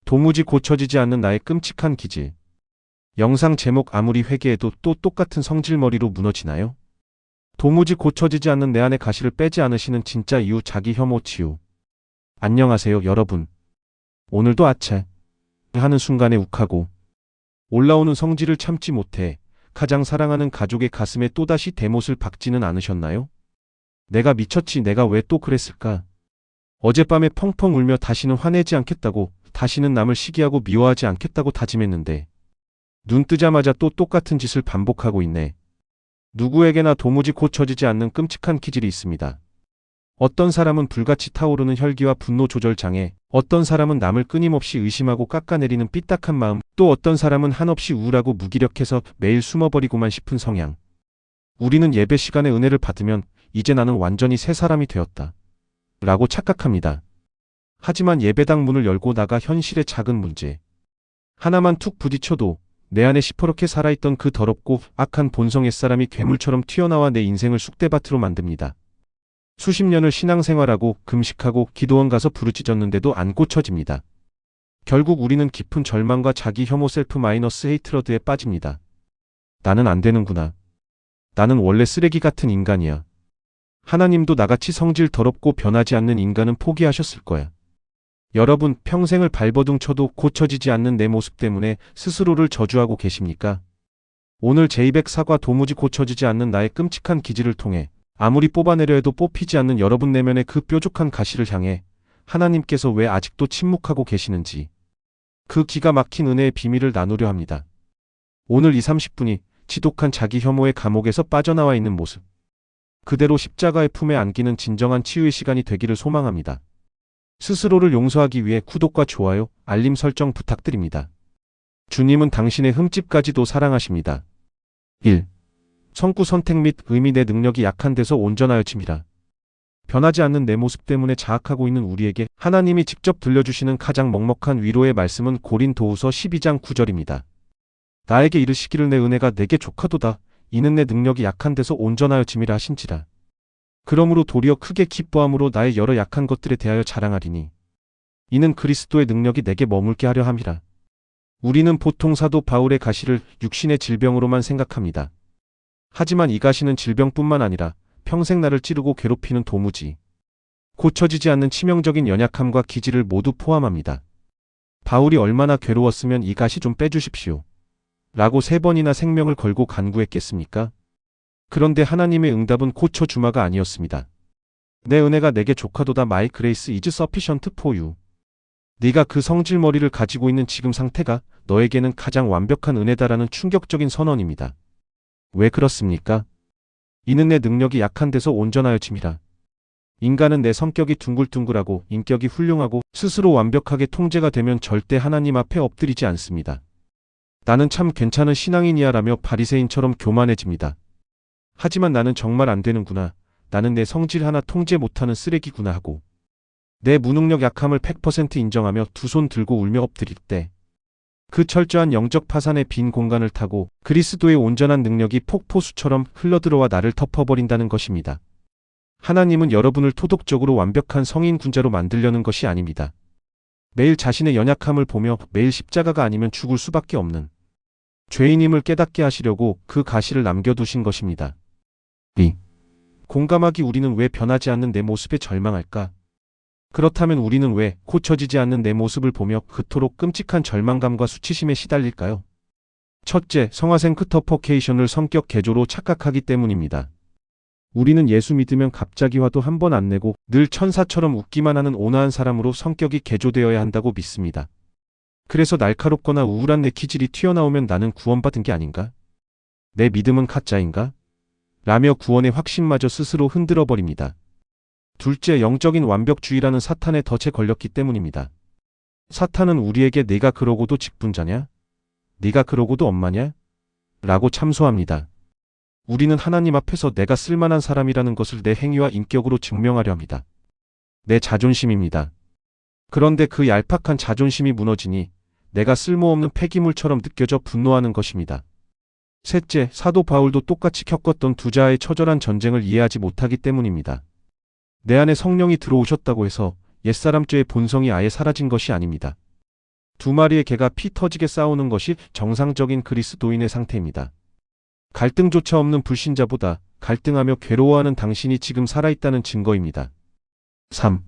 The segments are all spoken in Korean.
도무지 고쳐지지 않는 나의 끔찍한 기질. 영상 제목 아무리 회개해도 또 똑같은 성질머리로 무너지나요? 도무지 고쳐지지 않는 내 안의 가시를 빼지 않으시는 진짜 이유 자기 혐오 치유. 안녕하세요 여러분. 오늘도 아차 하는 순간에 욱하고 올라오는 성질을 참지 못해 가장 사랑하는 가족의 가슴에 또다시 대못을 박지는 않으셨나요? 내가 미쳤지 내가 왜 또 그랬을까? 어젯밤에 펑펑 울며 다시는 화내지 않겠다고, 다시는 남을 시기하고 미워하지 않겠다고 다짐했는데 눈 뜨자마자 또 똑같은 짓을 반복하고 있네. 누구에게나 도무지 고쳐지지 않는 끔찍한 기질이 있습니다. 어떤 사람은 불같이 타오르는 혈기와 분노 조절 장애, 어떤 사람은 남을 끊임없이 의심하고 깎아내리는 삐딱한 마음, 또 어떤 사람은 한없이 우울하고 무기력해서 매일 숨어버리고만 싶은 성향. 우리는 예배 시간에 은혜를 받으면 이제 나는 완전히 새 사람이 되었다 라고 착각합니다. 하지만 예배당 문을 열고 나가 현실의 작은 문제 하나만 툭 부딪혀도 내 안에 시퍼렇게 살아있던 그 더럽고 악한 본성 옛사람이 괴물처럼 튀어나와 내 인생을 쑥대밭으로 만듭니다. 수십 년을 신앙생활하고 금식하고 기도원 가서 부르짖었는데도 안 고쳐집니다. 결국 우리는 깊은 절망과 자기 혐오 셀프 마이너스 헤이트러드에 빠집니다. 나는 안 되는구나. 나는 원래 쓰레기 같은 인간이야. 하나님도 나같이 성질 더럽고 변하지 않는 인간은 포기하셨을 거야. 여러분, 평생을 발버둥 쳐도 고쳐지지 않는 내 모습 때문에 스스로를 저주하고 계십니까? 오늘 제 입의 사과 도무지 고쳐지지 않는 나의 끔찍한 기질을 통해 아무리 뽑아내려 해도 뽑히지 않는 여러분 내면의 그 뾰족한 가시를 향해 하나님께서 왜 아직도 침묵하고 계시는지 그 기가 막힌 은혜의 비밀을 나누려 합니다. 오늘 20-30분이 지독한 자기 혐오의 감옥에서 빠져나와 있는 모습, 그대로 십자가의 품에 안기는 진정한 치유의 시간이 되기를 소망합니다. 스스로를 용서하기 위해 구독과 좋아요, 알림 설정 부탁드립니다. 주님은 당신의 흠집까지도 사랑하십니다. 1. 성구 선택 및 의미 내 능력이 약한 데서 온전하여짐이라. 변하지 않는 내 모습 때문에 자학하고 있는 우리에게 하나님이 직접 들려주시는 가장 먹먹한 위로의 말씀은 고린도후서 12장 9절입니다. 나에게 이르시기를 내 은혜가 내게 족하도다. 이는 내 능력이 약한 데서 온전하여짐이라 하신지라. 그러므로 도리어 크게 기뻐함으로 나의 여러 약한 것들에 대하여 자랑하리니 이는 그리스도의 능력이 내게 머물게 하려 함이라. 우리는 보통 사도 바울의 가시를 육신의 질병으로만 생각합니다. 하지만 이 가시는 질병뿐만 아니라 평생 나를 찌르고 괴롭히는 도무지 고쳐지지 않는 치명적인 연약함과 기질을 모두 포함합니다. 바울이 얼마나 괴로웠으면 이 가시 좀 빼주십시오 라고 3번이나 생명을 걸고 간구했겠습니까? 그런데 하나님의 응답은 고쳐주마가 아니었습니다. 내 은혜가 내게 족하도다. My grace is sufficient for you. 네가 그 성질머리를 가지고 있는 지금 상태가 너에게는 가장 완벽한 은혜다라는 충격적인 선언입니다. 왜 그렇습니까? 이는 내 능력이 약한 데서 온전하여짐이라. 인간은 내 성격이 둥글둥글하고 인격이 훌륭하고 스스로 완벽하게 통제가 되면 절대 하나님 앞에 엎드리지 않습니다. 나는 참 괜찮은 신앙인이야 라며 바리새인처럼 교만해집니다. 하지만 나는 정말 안 되는구나. 나는 내 성질 하나 통제 못하는 쓰레기구나 하고 내 무능력 약함을 100% 인정하며 두 손 들고 울며 엎드릴 때 그 철저한 영적 파산의 빈 공간을 타고 그리스도의 온전한 능력이 폭포수처럼 흘러들어와 나를 덮어버린다는 것입니다. 하나님은 여러분을 토독적으로 완벽한 성인 군자로 만들려는 것이 아닙니다. 매일 자신의 연약함을 보며 매일 십자가가 아니면 죽을 수밖에 없는 죄인임을 깨닫게 하시려고 그 가시를 남겨두신 것입니다. 2. 공감하기. 우리는 왜 변하지 않는 내 모습에 절망할까? 그렇다면 우리는 왜 고쳐지지 않는 내 모습을 보며 그토록 끔찍한 절망감과 수치심에 시달릴까요? 첫째, 성화생크터포케이션을 성격 개조로 착각하기 때문입니다. 우리는 예수 믿으면 갑자기 화도 한 번 안 내고 늘 천사처럼 웃기만 하는 온화한 사람으로 성격이 개조되어야 한다고 믿습니다. 그래서 날카롭거나 우울한 내 기질이 튀어나오면 나는 구원받은 게 아닌가? 내 믿음은 가짜인가? 라며 구원의 확신마저 스스로 흔들어버립니다. 둘째, 영적인 완벽주의라는 사탄의 덫에 걸렸기 때문입니다. 사탄은 우리에게 네가 그러고도 직분자냐? 네가 그러고도 엄마냐? 라고 참소합니다. 우리는 하나님 앞에서 내가 쓸만한 사람이라는 것을 내 행위와 인격으로 증명하려 합니다. 내 자존심입니다. 그런데 그 얄팍한 자존심이 무너지니 내가 쓸모없는 폐기물처럼 느껴져 분노하는 것입니다. 셋째, 사도 바울도 똑같이 겪었던 두 자아의 처절한 전쟁을 이해하지 못하기 때문입니다. 내 안에 성령이 들어오셨다고 해서 옛사람 죄의 본성이 아예 사라진 것이 아닙니다. 두 마리의 개가 피 터지게 싸우는 것이 정상적인 그리스도인의 상태입니다. 갈등조차 없는 불신자보다 갈등하며 괴로워하는 당신이 지금 살아있다는 증거입니다. 3.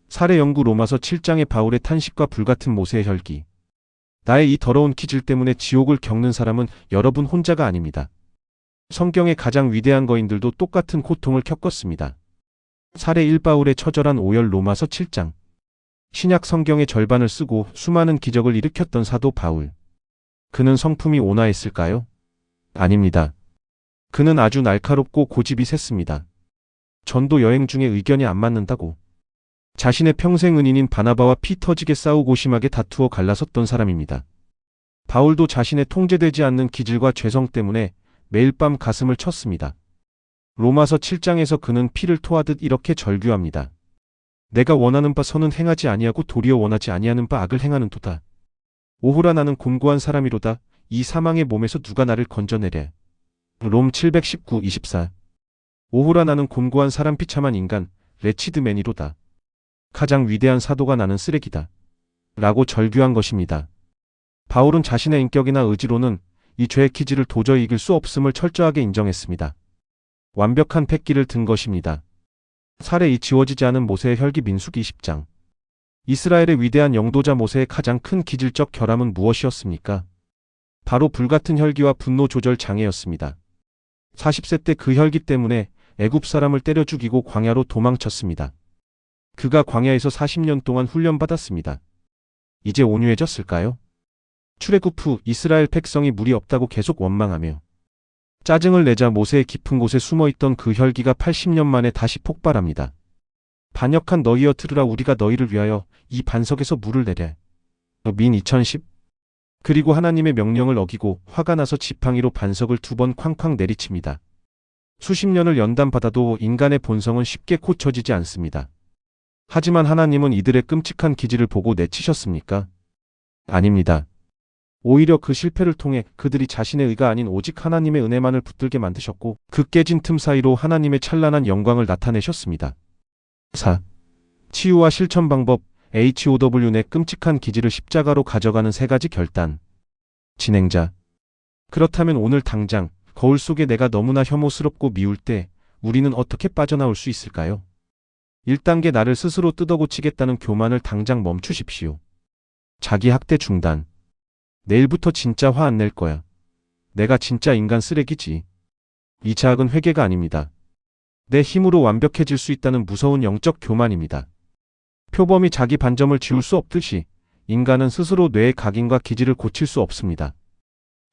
살해 연구 로마서 7장의 바울의 탄식과 불같은 모세의 혈기. 나의 이 더러운 기질 때문에 지옥을 겪는 사람은 여러분 혼자가 아닙니다. 성경의 가장 위대한 거인들도 똑같은 고통을 겪었습니다. 살해 1바울의 처절한 오열 로마서 7장. 신약 성경의 절반을 쓰고 수많은 기적을 일으켰던 사도 바울. 그는 성품이 온화했을까요? 아닙니다. 그는 아주 날카롭고 고집이 셌습니다. 전도 여행 중에 의견이 안 맞는다고 자신의 평생 은인인 바나바와 피 터지게 싸우고 심하게 다투어 갈라섰던 사람입니다. 바울도 자신의 통제되지 않는 기질과 죄성 때문에 매일 밤 가슴을 쳤습니다. 로마서 7장에서 그는 피를 토하듯 이렇게 절규합니다. 내가 원하는 바 선은 행하지 아니하고 도리어 원하지 아니하는 바 악을 행하는도다. 오호라 나는 곤고한 사람이로다. 이 사망의 몸에서 누가 나를 건져내랴. 롬 719-24. 오호라 나는 곤고한 사람 비참한 인간 레치드맨이로다. 가장 위대한 사도가 나는 쓰레기다. 라고 절규한 것입니다. 바울은 자신의 인격이나 의지로는 이 죄의 기질을 도저히 이길 수 없음을 철저하게 인정했습니다. 완벽한 패기를 든 것입니다. 살해 지워지지 않은 모세의 혈기 민수기 20장. 이스라엘의 위대한 영도자 모세의 가장 큰 기질적 결함은 무엇이었습니까? 바로 불같은 혈기와 분노 조절 장애였습니다. 40세 때 그 혈기 때문에 애굽 사람을 때려 죽이고 광야로 도망쳤습니다. 그가 광야에서 40년 동안 훈련받았습니다. 이제 온유해졌을까요? 출애굽 후 이스라엘 백성이 물이 없다고 계속 원망하며 짜증을 내자 모세의 깊은 곳에 숨어있던 그 혈기가 80년 만에 다시 폭발합니다. 반역한 너희여 들으라 우리가 너희를 위하여 이 반석에서 물을 내랴. 민 2010. 그리고 하나님의 명령을 어기고 화가 나서 지팡이로 반석을 2번 쾅쾅 내리칩니다. 수십 년을 연단받아도 인간의 본성은 쉽게 고쳐지지 않습니다. 하지만 하나님은 이들의 끔찍한 기질을 보고 내치셨습니까? 아닙니다. 오히려 그 실패를 통해 그들이 자신의 의가 아닌 오직 하나님의 은혜만을 붙들게 만드셨고 그 깨진 틈 사이로 하나님의 찬란한 영광을 나타내셨습니다. 4. 치유와 실천 방법 HOW 내 끔찍한 기질을 십자가로 가져가는 3가지 결단. 진행자. 그렇다면 오늘 당장 거울 속에 내가 너무나 혐오스럽고 미울 때 우리는 어떻게 빠져나올 수 있을까요? 1단계 나를 스스로 뜯어고치겠다는 교만을 당장 멈추십시오. 자기 학대 중단. 내일부터 진짜 화 안 낼 거야. 내가 진짜 인간 쓰레기지. 이 자학은 회개가 아닙니다. 내 힘으로 완벽해질 수 있다는 무서운 영적 교만입니다. 표범이 자기 반점을 지울 수 없듯이 인간은 스스로 뇌의 각인과 기질을 고칠 수 없습니다.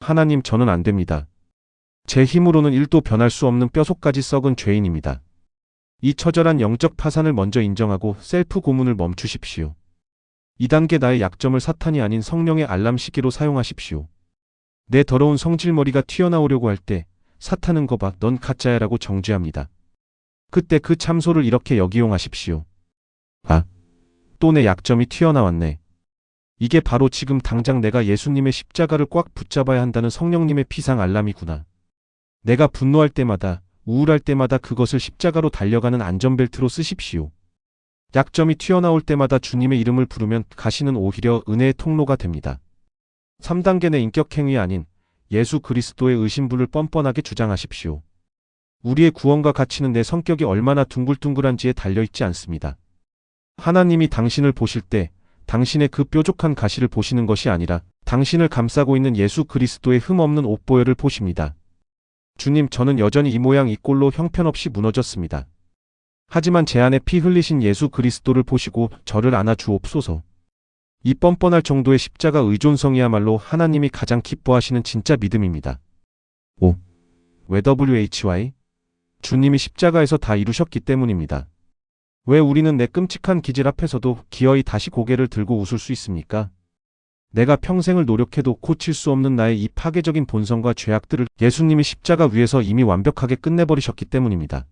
하나님 저는 안 됩니다. 제 힘으로는 1도 변할 수 없는 뼈속까지 썩은 죄인입니다. 이 처절한 영적 파산을 먼저 인정하고 셀프 고문을 멈추십시오. 2단계 나의 약점을 사탄이 아닌 성령의 알람 시계로 사용하십시오. 내 더러운 성질머리가 튀어나오려고 할 때 사탄은 거 봐, 넌 가짜야라고 정죄합니다. 그때 그 참소를 이렇게 역이용하십시오. 아, 또 내 약점이 튀어나왔네. 이게 바로 지금 당장 내가 예수님의 십자가를 꽉 붙잡아야 한다는 성령님의 피상 알람이구나. 내가 분노할 때마다 우울할 때마다 그것을 십자가로 달려가는 안전벨트로 쓰십시오. 약점이 튀어나올 때마다 주님의 이름을 부르면 가시는 오히려 은혜의 통로가 됩니다. 3단계 내 인격행위 아닌 예수 그리스도의 의심부를 뻔뻔하게 주장하십시오. 우리의 구원과 가치는 내 성격이 얼마나 둥글둥글한지에 달려있지 않습니다. 하나님이 당신을 보실 때 당신의 그 뾰족한 가시를 보시는 것이 아니라 당신을 감싸고 있는 예수 그리스도의 흠없는 옷보혈을 보십니다. 주님, 저는 여전히 이 모양 이 꼴로 형편없이 무너졌습니다. 하지만 제 안에 피 흘리신 예수 그리스도를 보시고 저를 안아주옵소서. 이 뻔뻔할 정도의 십자가 의존성이야말로 하나님이 가장 기뻐하시는 진짜 믿음입니다. 5. 왜 WHY? 주님이 십자가에서 다 이루셨기 때문입니다. 왜 우리는 내 끔찍한 기질 앞에서도 기어이 다시 고개를 들고 웃을 수 있습니까? 내가 평생을 노력해도 고칠 수 없는 나의 이 파괴적인 본성과 죄악들을 예수님이 십자가 위에서 이미 완벽하게 끝내버리셨기 때문입니다.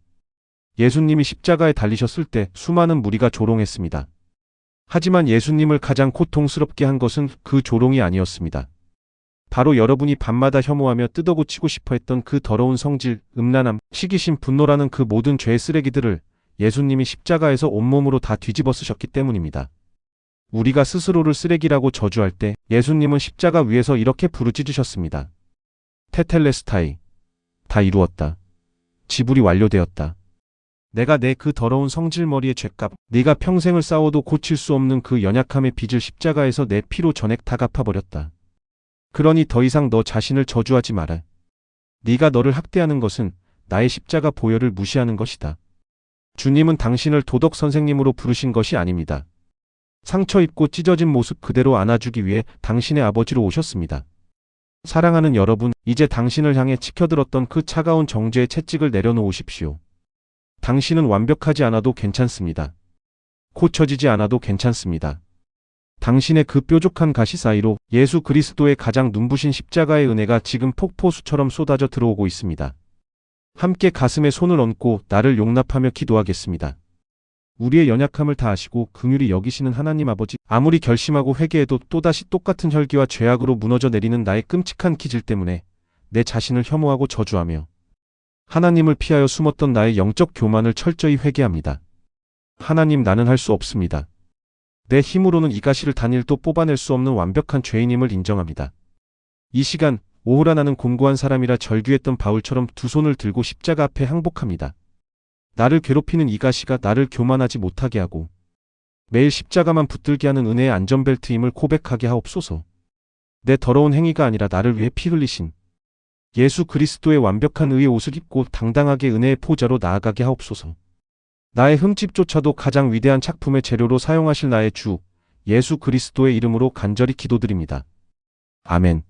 예수님이 십자가에 달리셨을 때 수많은 무리가 조롱했습니다. 하지만 예수님을 가장 고통스럽게 한 것은 그 조롱이 아니었습니다. 바로 여러분이 밤마다 혐오하며 뜯어고치고 싶어 했던 그 더러운 성질, 음란함, 시기심, 분노라는 그 모든 죄의 쓰레기들을 예수님이 십자가에서 온몸으로 다 뒤집어 쓰셨기 때문입니다. 우리가 스스로를 쓰레기라고 저주할 때 예수님은 십자가 위에서 이렇게 부르짖으셨습니다. 테텔레스타이. 다 이루었다. 지불이 완료되었다. 내가 내 그 더러운 성질머리의 죄값, 네가 평생을 싸워도 고칠 수 없는 그 연약함의 빚을 십자가에서 내 피로 전액 다 갚아버렸다. 그러니 더 이상 너 자신을 저주하지 마라. 네가 너를 학대하는 것은 나의 십자가 보혈을 무시하는 것이다. 주님은 당신을 도덕 선생님으로 부르신 것이 아닙니다. 상처 입고 찢어진 모습 그대로 안아주기 위해 당신의 아버지로 오셨습니다. 사랑하는 여러분, 이제 당신을 향해 치켜들었던 그 차가운 정죄의 채찍을 내려놓으십시오. 당신은 완벽하지 않아도 괜찮습니다. 고쳐지지 않아도 괜찮습니다. 당신의 그 뾰족한 가시 사이로 예수 그리스도의 가장 눈부신 십자가의 은혜가 지금 폭포수처럼 쏟아져 들어오고 있습니다. 함께 가슴에 손을 얹고 나를 용납하며 기도하겠습니다. 우리의 연약함을 다 아시고 긍휼히 여기시는 하나님 아버지, 아무리 결심하고 회개해도 또다시 똑같은 혈기와 죄악으로 무너져 내리는 나의 끔찍한 기질 때문에 내 자신을 혐오하고 저주하며 하나님을 피하여 숨었던 나의 영적 교만을 철저히 회개합니다. 하나님, 나는 할 수 없습니다. 내 힘으로는 이 가시를 단일도 뽑아낼 수 없는 완벽한 죄인임을 인정합니다. 이 시간 오호라, 나는 곤고한 사람이라 절규했던 바울처럼 두 손을 들고 십자가 앞에 항복합니다. 나를 괴롭히는 이 가시가 나를 교만하지 못하게 하고 매일 십자가만 붙들게 하는 은혜의 안전벨트임을 고백하게 하옵소서. 내 더러운 행위가 아니라 나를 위해 피 흘리신 예수 그리스도의 완벽한 의의 옷을 입고 당당하게 은혜의 포자로 나아가게 하옵소서. 나의 흠집조차도 가장 위대한 작품의 재료로 사용하실 나의 주 예수 그리스도의 이름으로 간절히 기도드립니다. 아멘.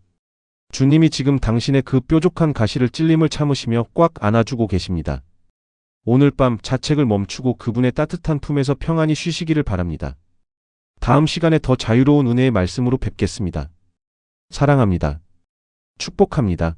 주님이 지금 당신의 그 뾰족한 가시를 찔림을 참으시며 꽉 안아주고 계십니다. 오늘 밤 자책을 멈추고 그분의 따뜻한 품에서 평안히 쉬시기를 바랍니다. 다음 시간에 더 자유로운 은혜의 말씀으로 뵙겠습니다. 사랑합니다. 축복합니다.